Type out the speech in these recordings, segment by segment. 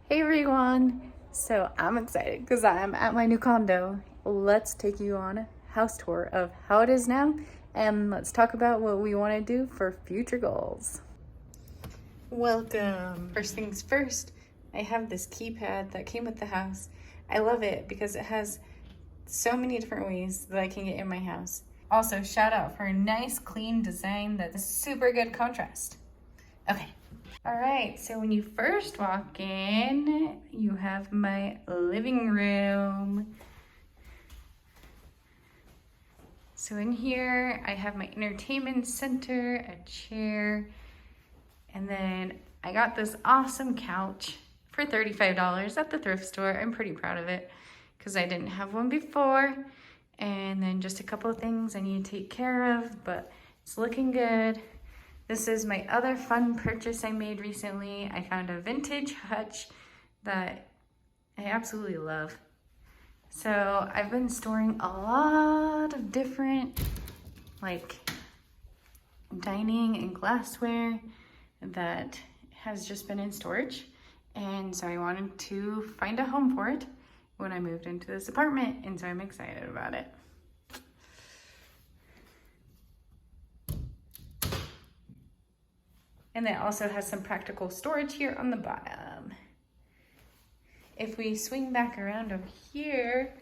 Hey everyone! So I'm excited because I'm at my new condo. Let's take you on a house tour of how it is now and let's talk about what we want to do for future goals. Welcome! First things first, I have this keypad that came with the house. I love it because it has so many different ways that I can get in my house. Also, shout out for a nice clean design that's super good contrast. Okay. All right, so when you first walk in, you have my living room. So in here, I have my entertainment center, a chair, and then I got this awesome couch for $35 at the thrift store. I'm pretty proud of it because I didn't have one before. And then just a couple of things I need to take care of, but it's looking good. This is my other fun purchase I made recently. I found a vintage hutch that I absolutely love. So I've been storing a lot of different like dining and glassware that has just been in storage. And so I wanted to find a home for it when I moved into this apartment. And so I'm excited about it. And it also has some practical storage here on the bottom. If we swing back around over here,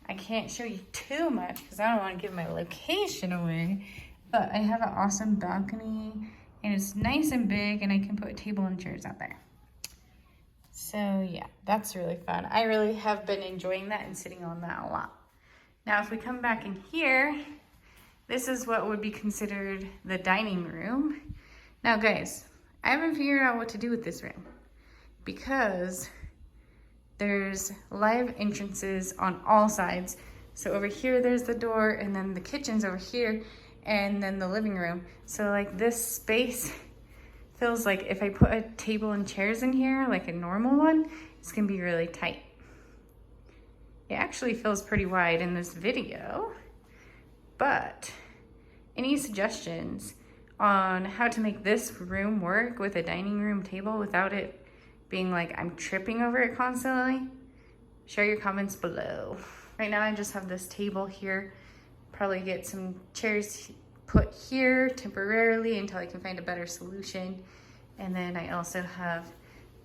I can't show you too much because I don't want to give my location away, but I have an awesome balcony and it's nice and big and I can put a table and chairs out there. So yeah, that's really fun. I really have been enjoying that and sitting on that a lot. Now, if we come back in here, this is what would be considered the dining room. Now guys, I haven't figured out what to do with this room because there's live entrances on all sides. So over here, there's the door and then the kitchen's over here and then the living room. So like this space feels like if I put a table and chairs in here, like a normal one, it's gonna be really tight. It actually feels pretty wide in this video, but any suggestions on how to make this room work with a dining room table without it being like I'm tripping over it constantly? Share your comments below. Right now I just have this table here. Probably get some chairs put here temporarily until I can find a better solution. And then I also have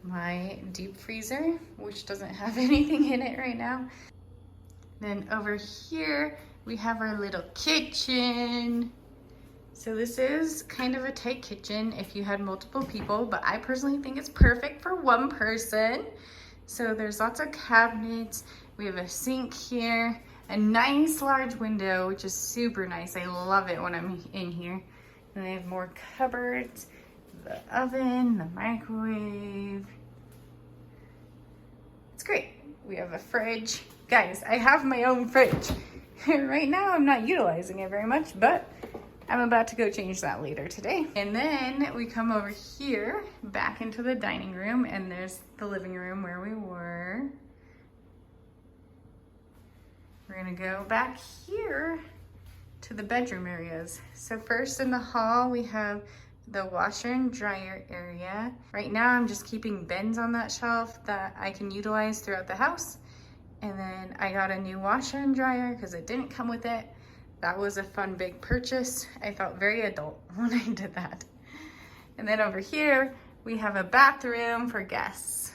my deep freezer, which doesn't have anything in it right now. Then over here, we have our little kitchen. So this is kind of a tight kitchen if you had multiple people, but I personally think it's perfect for one person. So there's lots of cabinets. We have a sink here, a nice large window, which is super nice. I love it when I'm in here. And they have more cupboards, the oven, the microwave. It's great. We have a fridge. Guys, I have my own fridge. Right now I'm not utilizing it very much, but I'm about to go change that later today. And then we come over here back into the dining room and there's the living room where we were. We're gonna go back here to the bedroom areas. So first in the hall, we have the washer and dryer area. Right now I'm just keeping bins on that shelf that I can utilize throughout the house. And then I got a new washer and dryer because it didn't come with it. That was a fun big purchase. I felt very adult when I did that. And then over here, we have a bathroom for guests.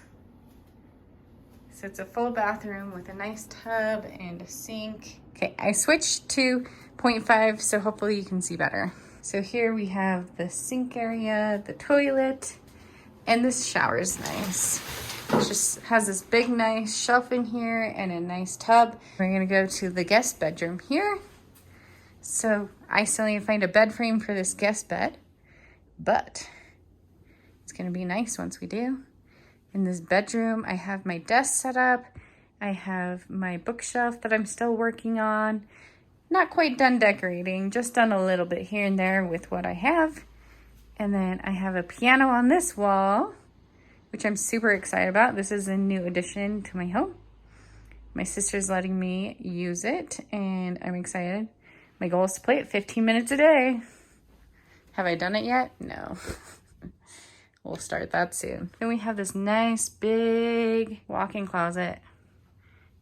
So it's a full bathroom with a nice tub and a sink. Okay, I switched to 0.5, so hopefully you can see better. So here we have the sink area, the toilet, and this shower is nice. It just has this big, nice shelf in here and a nice tub. We're gonna go to the guest bedroom here. So I still need to find a bed frame for this guest bed, but it's gonna be nice once we do. In this bedroom, I have my desk set up. I have my bookshelf that I'm still working on. Not quite done decorating, just done a little bit here and there with what I have. And then I have a piano on this wall, which I'm super excited about. This is a new addition to my home. My sister's letting me use it and I'm excited. My goal is to play it 15 minutes a day. Have I done it yet? No. we'll start that soon. Then we have this nice big walk-in closet.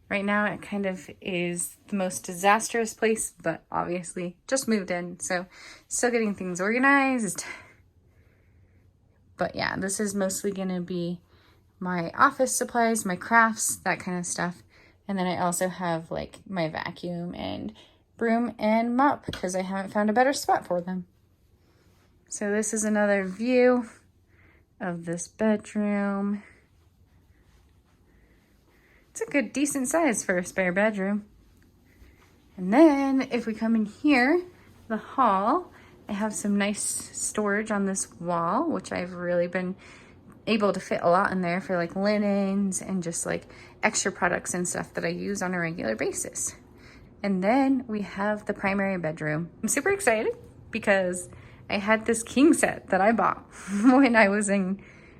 Right now it kind of is the most disastrous place, but obviously just moved in, so still getting things organized. But yeah, this is mostly gonna be my office supplies, my crafts, that kind of stuff. And then I also have like my vacuum and broom and mop because I haven't found a better spot for them. So this is another view of this bedroom. It's a good, decent size for a spare bedroom. And then if we come in here, the hall, I have some nice storage on this wall, which I've really been able to fit a lot in there for like linens and just like extra products and stuff that I use on a regular basis. And then we have the primary bedroom. I'm super excited because I had this king set that I bought when I was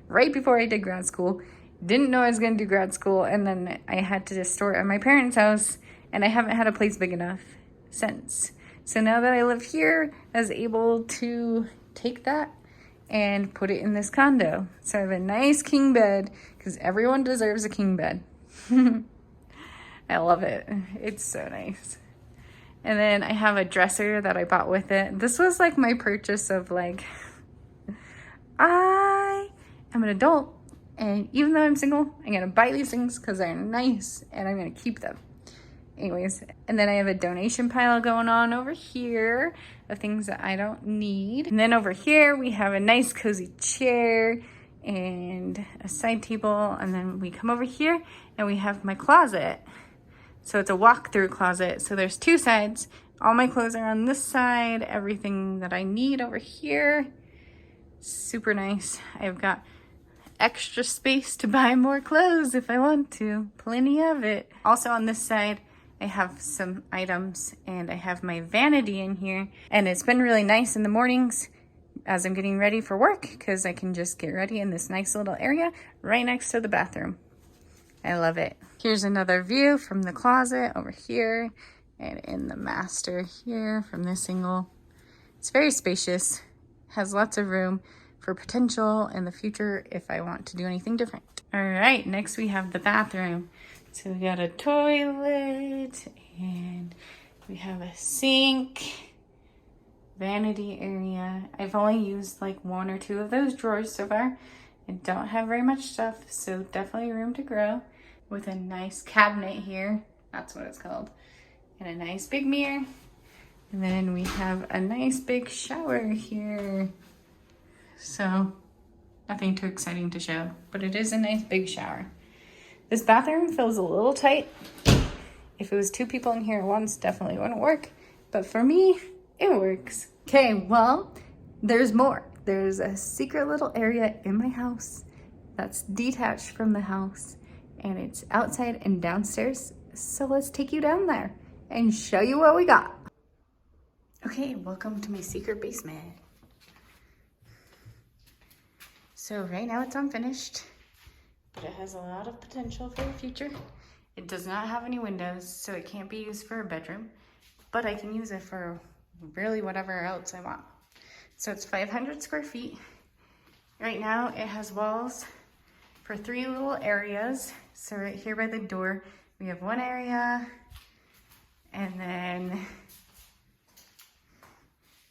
right before I did grad school. Didn't know I was gonna do grad school, and then I had to just store it at my parents' house, and I haven't had a place big enough since. So now that I live here, I was able to take that and put it in this condo. So I have a nice king bed, because everyone deserves a king bed. I love it. It's so nice. And then I have a dresser that I bought with it. This was like my purchase of like, I am an adult, and even though I'm single, I'm gonna buy these things because they're nice and I'm gonna keep them. Anyways, and then I have a donation pile going on over here of things that I don't need. And then over here, we have a nice cozy chair and a side table. And then we come over here and we have my closet. So it's a walk-through closet. So there's two sides. All my clothes are on this side, everything that I need over here. Super nice. I've got extra space to buy more clothes if I want to. Plenty of it. Also on this side, I have some items and I have my vanity in here. And it's been really nice in the mornings as I'm getting ready for work because I can just get ready in this nice little area right next to the bathroom. I love it. Here's another view from the closet over here and in the master here from this angle. It's very spacious, has lots of room for potential in the future if I want to do anything different. All right, next we have the bathroom. So we got a toilet and we have a sink, vanity area. I've only used like one or two of those drawers so far. I don't have very much stuff, so definitely room to grow. With a nice cabinet here, that's what it's called, and a nice big mirror. And then we have a nice big shower here. So nothing too exciting to show, but it is a nice big shower. This bathroom feels a little tight. If it was two people in here at once, definitely wouldn't work. But for me, it works. Okay, well, there's more. There's a secret little area in my house that's detached from the house, and it's outside and downstairs. So let's take you down there and show you what we got. Okay, welcome to my secret basement. So right now it's unfinished, but it has a lot of potential for the future. It does not have any windows, so it can't be used for a bedroom, but I can use it for really whatever else I want. So it's 500 square feet. Right now it has walls for 3 little areas. So right here by the door, we have one area, and then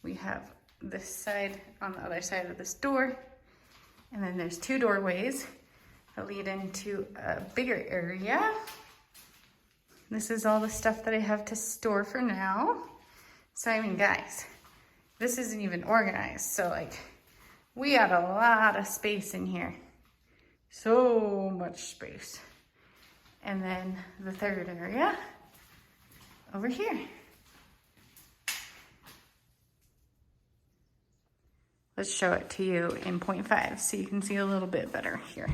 we have this side on the other side of this door. And then there's 2 doorways that lead into a bigger area. This is all the stuff that I have to store for now. So I mean, guys, this isn't even organized. So like, we got a lot of space in here. So much space. And then the third area over here. Let's show it to you in 0.5 so you can see a little bit better here.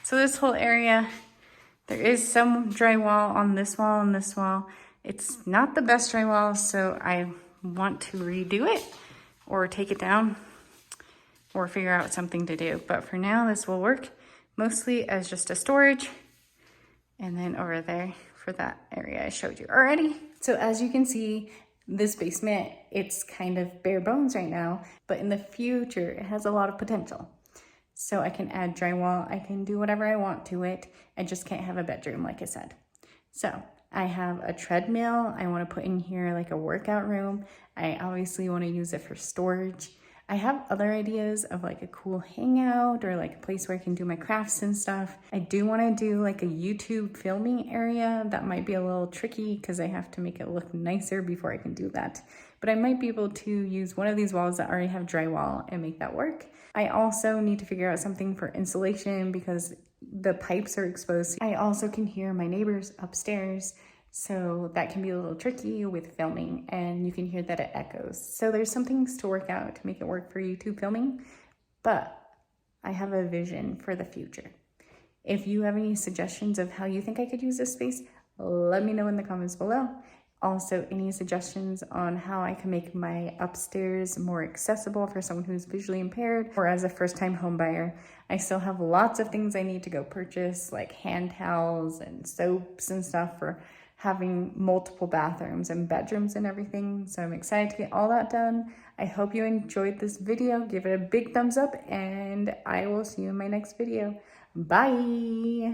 So this whole area, there is some drywall on this wall and this wall. It's not the best drywall, so I want to redo it or take it down or figure out something to do. But for now, this will work mostly as just a storage. And then over there for that area I showed you already. So as you can see, this basement, it's kind of bare bones right now, but in the future, it has a lot of potential. so I can add drywall. I can do whatever I want to it. I just can't have a bedroom, like I said. So I have a treadmill. I want to put in here like a workout room. I obviously want to use it for storage. I have other ideas of like a cool hangout or like a place where I can do my crafts and stuff. I do want to do like a YouTube filming area. That might be a little tricky because I have to make it look nicer before I can do that. But I might be able to use one of these walls that already have drywall and make that work. I also need to figure out something for insulation because the pipes are exposed. I also can hear my neighbors upstairs, so that can be a little tricky with filming, and you can hear that it echoes. So there's some things to work out to make it work for YouTube filming, but I have a vision for the future. If you have any suggestions of how you think I could use this space, let me know in the comments below. Also, any suggestions on how I can make my upstairs more accessible for someone who's visually impaired or as a first-time home buyer. I still have lots of things I need to go purchase, like hand towels and soaps and stuff for having multiple bathrooms and bedrooms and everything. So I'm excited to get all that done. I hope you enjoyed this video. Give it a big thumbs up and I will see you in my next video. Bye.